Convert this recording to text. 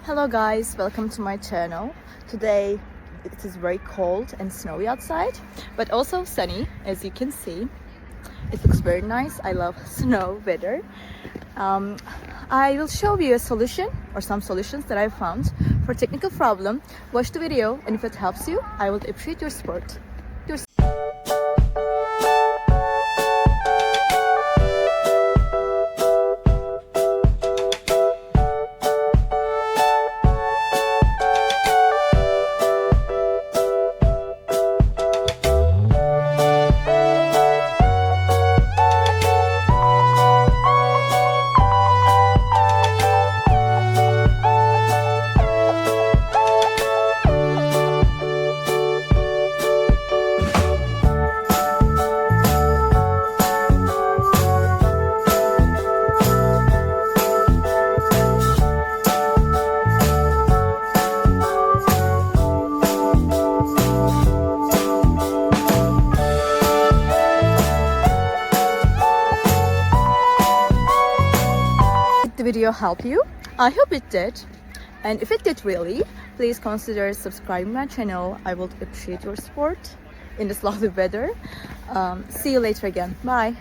Hello guys, welcome to my channel. Today it is very cold and snowy outside, but also sunny, as you can see. It looks very nice. I love snow weather. I will show you a solution or some solutions that I found for technical problem. Watch the video, and if it helps you, I would appreciate your support. The video help you? I hope it did, and if it did really, please consider subscribing my channel. I would appreciate your support in this lovely weather. See you later again. Bye.